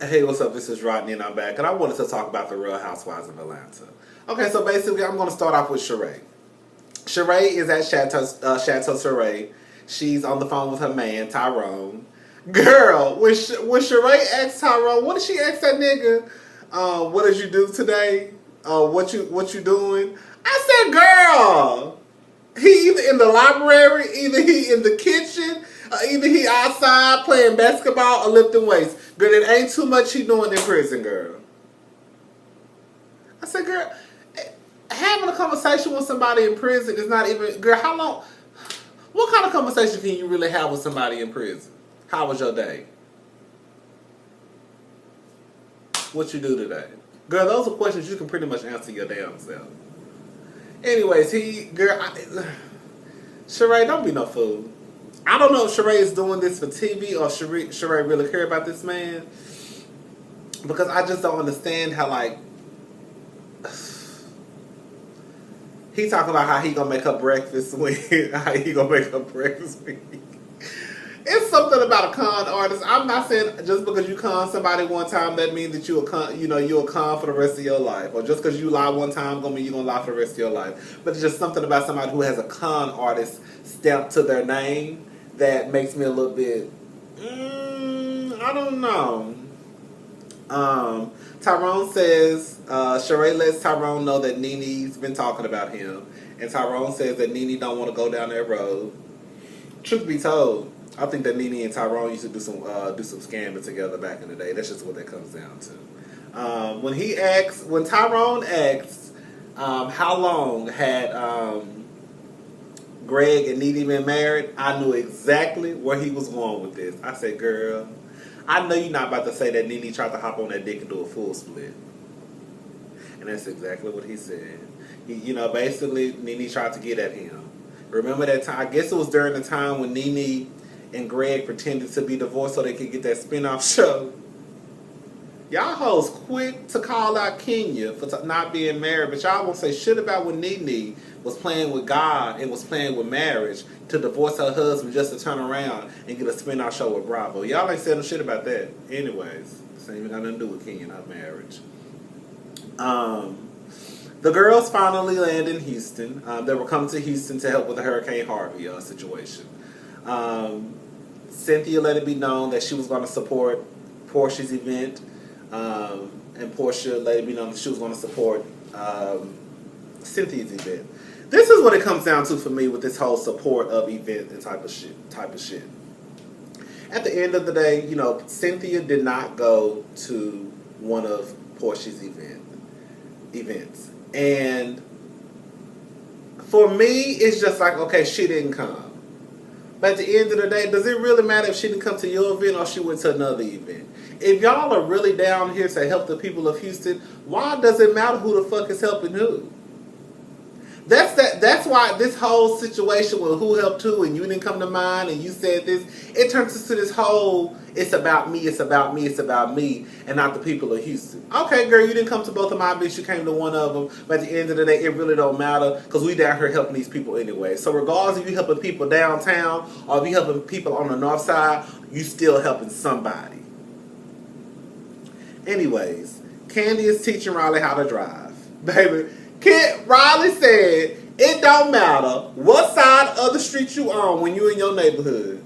Hey, what's up? This is Rodney, and I'm back, and I wanted to talk about the Real Housewives of Atlanta. Okay, so basically, I'm going to start off with Sheree. Sheree is at Chateau Sheree. She's on the phone with her man, Tyrone. Girl, when Sheree asked Tyrone, what did she ask that nigga? What did you do today? What you doing? I said, girl, he either in the library, either he in the kitchen, either he outside playing basketball or lifting weights. Girl, it ain't too much he doing in prison, girl. I said, girl, having a conversation with somebody in prison is not even, girl, how long, what kind of conversation can you really have with somebody in prison? How was your day? What you do today? Girl, those are questions you can pretty much answer your damn self. Anyways, Sheree, don't be no fool. I don't know if Sheree is doing this for TV or Sheree really care about this man. Because I just don't understand how, like, he talking about how he gonna make her breakfast how he gonna make her breakfast It's something about a con artist. I'm not saying just because you con somebody one time that means that you're a con for the rest of your life, or just because you lie one time gonna mean you're gonna lie for the rest of your life. But it's just something about somebody who has a con artist stamped to their name that makes me a little bit. I don't know. Tyrone says Sheree lets Tyrone know that Nene's been talking about him, and Tyrone says that Nene don't want to go down that road. Truth be told, I think that Nene and Tyrone used to do some scamming together back in the day. That's just what that comes down to. When Tyrone asks how long had Greg and Nene been married, I knew exactly where he was going with this. I said, girl, I know you're not about to say that Nene tried to hop on that dick and do a full split. And that's exactly what he said. Basically, Nene tried to get at him. Remember that time? I guess it was during the time when Nene and Greg pretended to be divorced so they could get that spinoff show. Y'all hoes quick to call out Kenya for not being married, but y'all won't say shit about when Nene was playing with God and was playing with marriage to divorce her husband just to turn around and get a spinoff show with Bravo. Y'all ain't saying no shit about that. Anyways, this ain't even got nothing to do with Kenya, not marriage. The girls finally land in Houston. They were coming to Houston to help with the Hurricane Harvey situation. Cynthia let it be known that she was going to support Portia's event, and Portia let it be known that she was going to support Cynthia's event. This is what it comes down to for me with this whole support of event and type of shit. At the end of the day, Cynthia did not go to one of Portia's events. And for me, it's just like, okay, she didn't come. But at the end of the day, does it really matter if she didn't come to your event or she went to another event? If y'all are really down here to help the people of Houston, why does it matter who the fuck is helping who? That's why this whole situation with who helped who and you didn't come to mine and you said this, it turns into this whole, it's about me, and not the people of Houston. Okay, girl, you didn't come to both of my events, you came to one of them, but at the end of the day, it really don't matter because we down here helping these people anyway. So regardless if you helping people downtown or if you helping people on the north side, you still helping somebody. Anyways, Candy is teaching Riley how to drive. Baby, Riley said, it don't matter what side of the street you on when you in your neighborhood.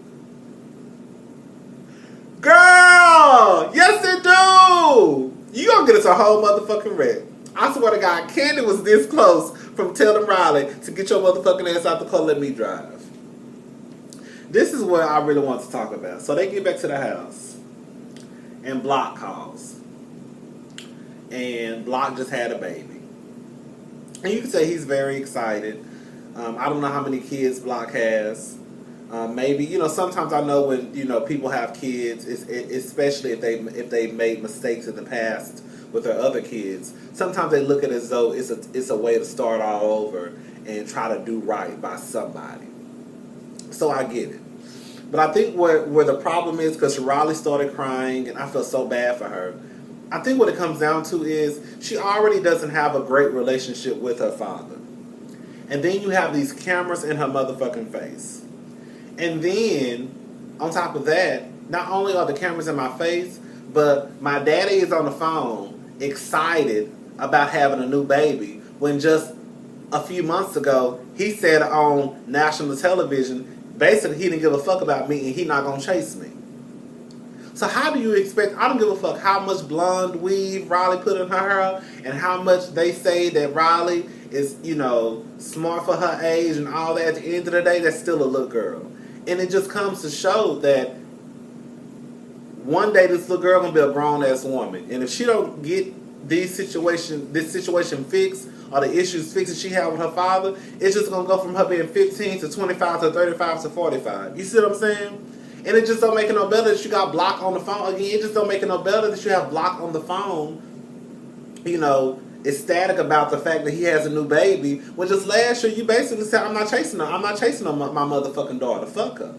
Girl, yes it do. You gonna get us a whole motherfucking wreck. I swear to God, Candy was this close from telling Riley to get your motherfucking ass out the car, let me drive. This is what I really want to talk about. So they get back to the house, and Block calls. And Block just had a baby. And you can say he's very excited. I don't know how many kids Block has. Maybe, sometimes I know when, people have kids, especially if they made mistakes in the past with their other kids, sometimes they look at it as though it's a way to start all over and try to do right by somebody. So I get it. But I think where the problem is, because Riley started crying and I felt so bad for her, I think what it comes down to is she already doesn't have a great relationship with her father. And then you have these cameras in her motherfucking face. And then, on top of that, not only are the cameras in my face, But my daddy is on the phone excited about having a new baby when just a few months ago he said on national television basically he didn't give a fuck about me and he not gonna chase me. So how do you expect, I don't give a fuck how much blonde weave Riley put in her hair and how much they say that Riley is, you know, smart for her age and all that. At the end of the day, that's still a little girl. And it just comes to show that one day this little girl gonna be a grown ass woman. And if she don't get this situation fixed or the issues fixed that she had with her father, it's just gonna go from her being 15 to 25 to 35 to 45. You see what I'm saying? And it just don't make it no better that you got blocked on the phone. Again, it just don't make it no better that you have blocked on the phone, you know, ecstatic about the fact that he has a new baby. When just last year you basically said, I'm not chasing her. I'm not chasing her, my motherfucking daughter. Fuck her.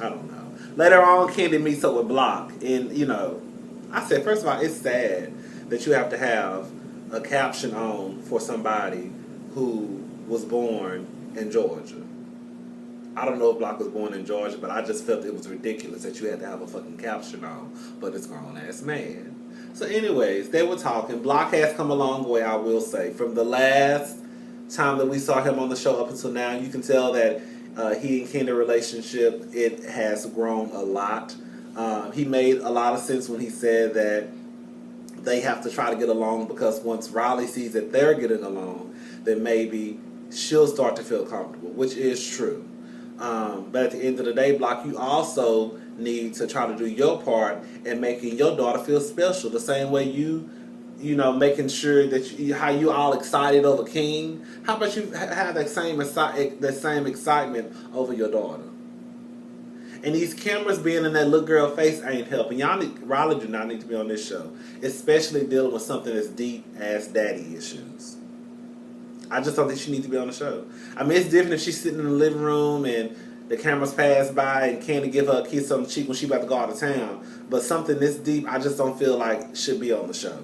I don't know. Later on, Kendi meets up with Block. And, you know, I said, first of all, it's sad that you have to have a caption on for somebody who was born in Georgia. I don't know if Block was born in Georgia, but I just felt it was ridiculous that you had to have a fucking caption on. But it's grown-ass man. So anyways, they were talking. Block has come a long way, I will say. From the last time that we saw him on the show up until now, you can tell that he and Kendi relationship, it has grown a lot. He made a lot of sense when he said that they have to try to get along because once Riley sees that they're getting along, then maybe she'll start to feel comfortable, which is true. But at the end of the day, Block, you also need to try to do your part in making your daughter feel special. The same way you know, making sure that how you all excited over King. How about you have that same excitement over your daughter? And these cameras being in that little girl face ain't helping. Riley do not need to be on this show, especially dealing with something as deep as daddy issues. I just don't think she needs to be on the show. I mean, it's different if she's sitting in the living room and the cameras pass by and Candy give her a kiss on the cheek when she about to go out of town. But something this deep, I just don't feel like should be on the show.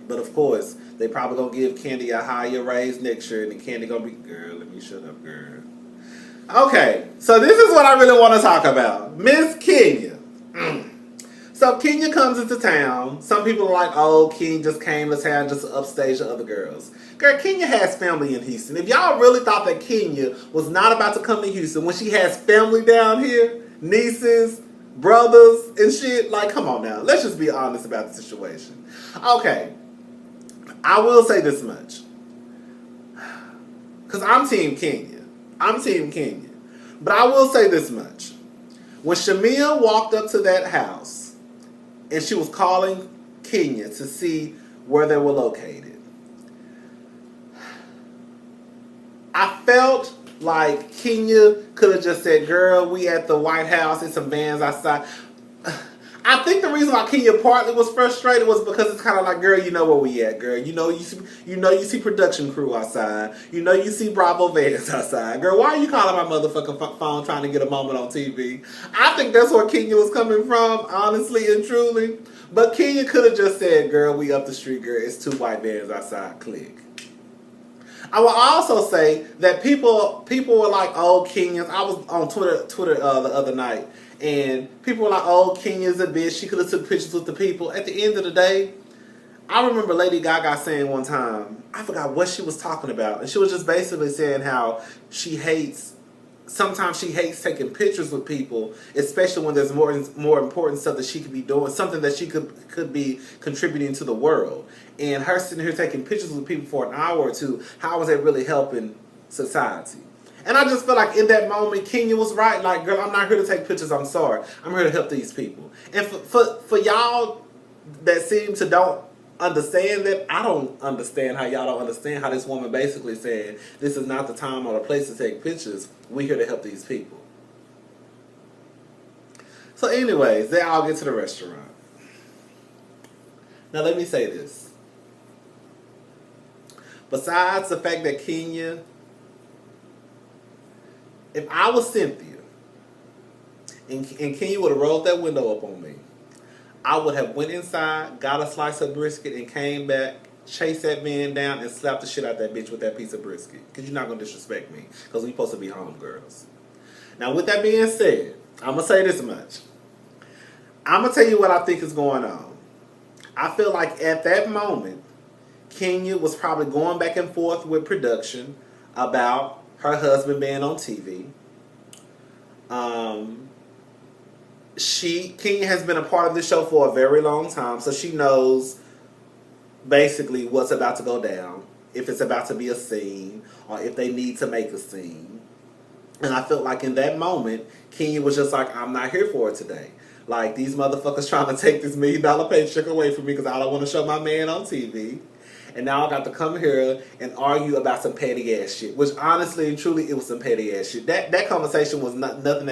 But of course, they probably gonna give Candy a higher raise next year, and then Candy gonna be, girl, let me shut up, girl. Okay, so this is what I really want to talk about. Miss Kenya. So Kenya comes into town. Some people are like, oh, Kenya just came to town just to upstage the other girls. Girl, Kenya has family in Houston. If y'all really thought that Kenya was not about to come to Houston when she has family down here, nieces, brothers, and shit, like, come on now. Let's just be honest about the situation. Okay, I will say this much. Because I'm Team Kenya. But I will say this much. When Shamia walked up to that house, and she was calling Kenya to see where they were located, I felt like Kenya could have just said, girl, we at the White House, it's some vans outside. I think the reason why Kenya partly was frustrated was because it's kind of like, girl, you know where we at, girl. You see production crew outside. You see Bravo vans outside. Girl, why are you calling my motherfucking phone trying to get a moment on TV? I think that's where Kenya was coming from, honestly and truly. But Kenya could have just said, girl, we up the street, girl. It's 2 white vans outside. Click. I will also say that people were like, oh, Kenyans. I was on Twitter the other night. And people were like, oh, Kenya's a bitch. She could have took pictures with the people. At the end of the day, I remember Lady Gaga saying one time, I forgot what she was talking about. And she was just basically saying how sometimes she hates taking pictures with people, especially when there's more important stuff that she could be doing, something that she could be contributing to the world. And her sitting here taking pictures with people for an hour or two, how is that really helping society? And I just feel like in that moment, Kenya was right. Like, girl, I'm not here to take pictures. I'm sorry. I'm here to help these people. And for y'all that seem to don't understand that, I don't understand how y'all don't understand how this woman basically said, this is not the time or the place to take pictures. We're here to help these people. So anyways, they all get to the restaurant. Now let me say this. Besides the fact that Kenya, if I was Cynthia and Kenya would have rolled that window up on me, I would have went inside, got a slice of brisket, and came back, chased that man down, and slapped the shit out that bitch with that piece of brisket. Because you're not going to disrespect me. Because we supposed to be homegirls. Now, with that being said, I'm going to say this much. I'm going to tell you what I think is going on. I feel like at that moment, Kenya was probably going back and forth with production about her husband being on TV. Kenya has been a part of this show for a very long time, so she knows basically what's about to go down, if it's about to be a scene, or if they need to make a scene. And I felt like in that moment, Kenya was just like, I'm not here for it today. Like, these motherfuckers trying to take this $1 million paycheck away from me because I don't want to show my man on TV. And now I got to come here and argue about some petty ass shit. Which honestly and truly, it was some petty ass shit. That conversation was nothing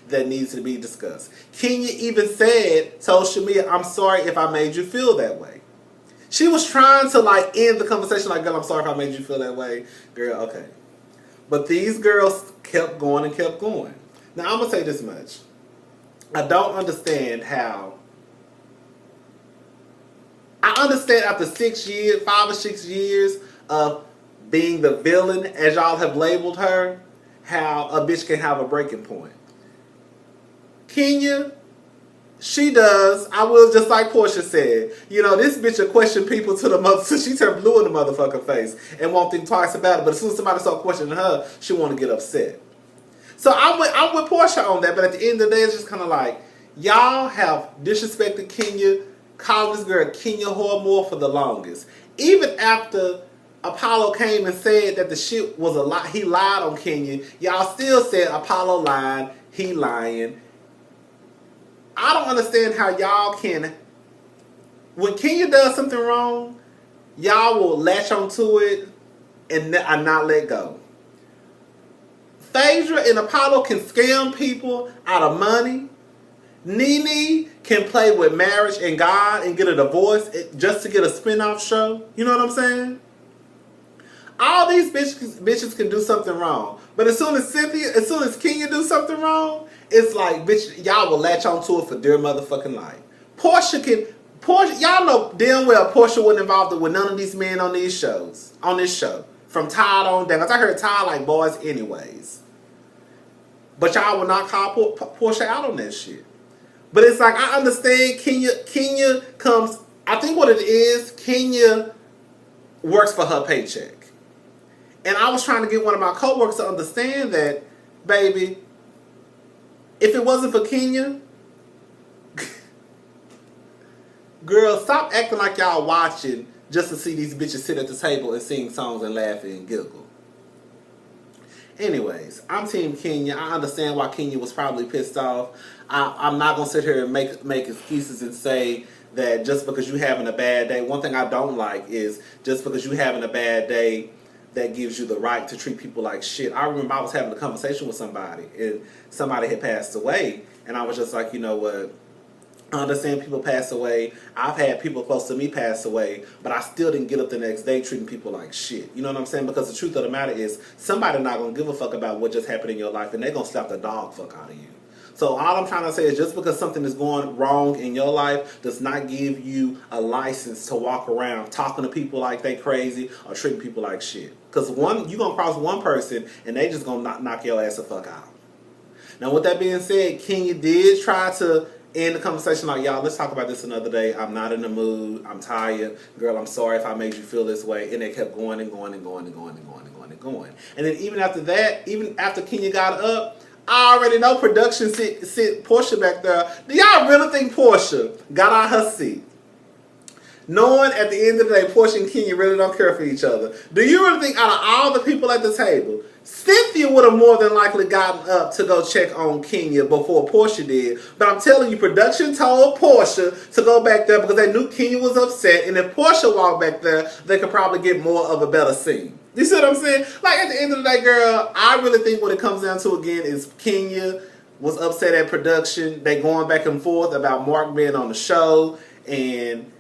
that needs to be discussed. Kenya even told Shamia, I'm sorry if I made you feel that way. She was trying to like end the conversation like, girl, I'm sorry if I made you feel that way. Girl, okay. But these girls kept going and kept going. Now I'm going to say this much. I don't understand how. I understand after 6 years, 5 or 6 years of being the villain, as y'all have labeled her, how a bitch can have a breaking point. Kenya, she does. I will, just like Portia said. You know, this bitch will question people to the mother, so she turned blue in the motherfucking face and won't think twice about it. But as soon as somebody starts questioning her, she want to get upset. So I'm with Portia on that. But at the end of the day, it's just kind of like, y'all have disrespected Kenya, calling this girl Kenya Hormore for the longest. Even after Apollo came and said that the shit was a lie, he lied on Kenya, y'all still said Apollo lied, he lying. I don't understand how y'all can, when Kenya does something wrong, y'all will latch onto it and not let go. Phaedra and Apollo can scam people out of money. Nene can play with marriage and God and get a divorce just to get a spinoff show. You know what I'm saying? All these bitches can do something wrong. But as soon as Kenya do something wrong, it's like, bitch, y'all will latch onto it for dear motherfucking life. Portia, y'all know damn well Portia wasn't involved with none of these men on this show. From Todd on down. Because I heard Todd like boys anyways. But y'all will not call Portia out on that shit. But it's like, I understand Kenya comes, I think what it is, Kenya works for her paycheck. And I was trying to get one of my coworkers to understand that, baby, if it wasn't for Kenya, girl, stop acting like y'all watching just to see these bitches sit at the table and sing songs and laugh and giggle. Anyways, I'm Team Kenya. I understand why Kenya was probably pissed off. I'm not going to sit here and make excuses and say that just because you're having a bad day. One thing I don't like is just because you're having a bad day, that gives you the right to treat people like shit. I remember I was having a conversation with somebody, and somebody had passed away, and I was just like, you know what? I understand people pass away. I've had people close to me pass away, but I still didn't get up the next day treating people like shit. You know what I'm saying? Because the truth of the matter is, somebody not going to give a fuck about what just happened in your life, and they're going to slap the dog fuck out of you. So all I'm trying to say is just because something is going wrong in your life does not give you a license to walk around talking to people like they crazy or treating people like shit. Because you're going to cross one person and they just going to knock your ass the fuck out. Now with that being said, Kenya did try to end the conversation like, y'all, let's talk about this another day. I'm not in the mood. I'm tired. Girl, I'm sorry if I made you feel this way. And they kept going and going and going and going and going and going and going. And then even after that, even after Kenya got up, I already know production sit Portia back there. Do y'all really think Portia got out her seat, knowing at the end of the day, Portia and Kenya really don't care for each other? Do you really think out of all the people at the table, Cynthia would have more than likely gotten up to go check on Kenya before Portia did? But I'm telling you, production told Portia to go back there because they knew Kenya was upset. And if Portia walked back there, they could probably get more of a better scene. You see what I'm saying? Like, at the end of the day, girl, I really think what it comes down to again is Kenya was upset at production. They going back and forth about Mark being on the show, and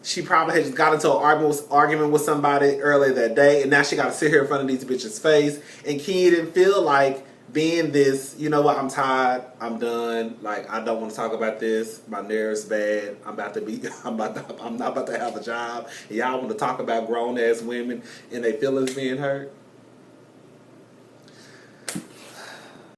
she probably had just got into an argument with somebody earlier that day, and now she got to sit here in front of these bitches' face. And Kenya didn't feel like being this, you know what, I'm tired, I'm done, like, I don't want to talk about this, my nerves bad, I'm not about to have a job, and y'all want to talk about grown-ass women and their feelings being hurt.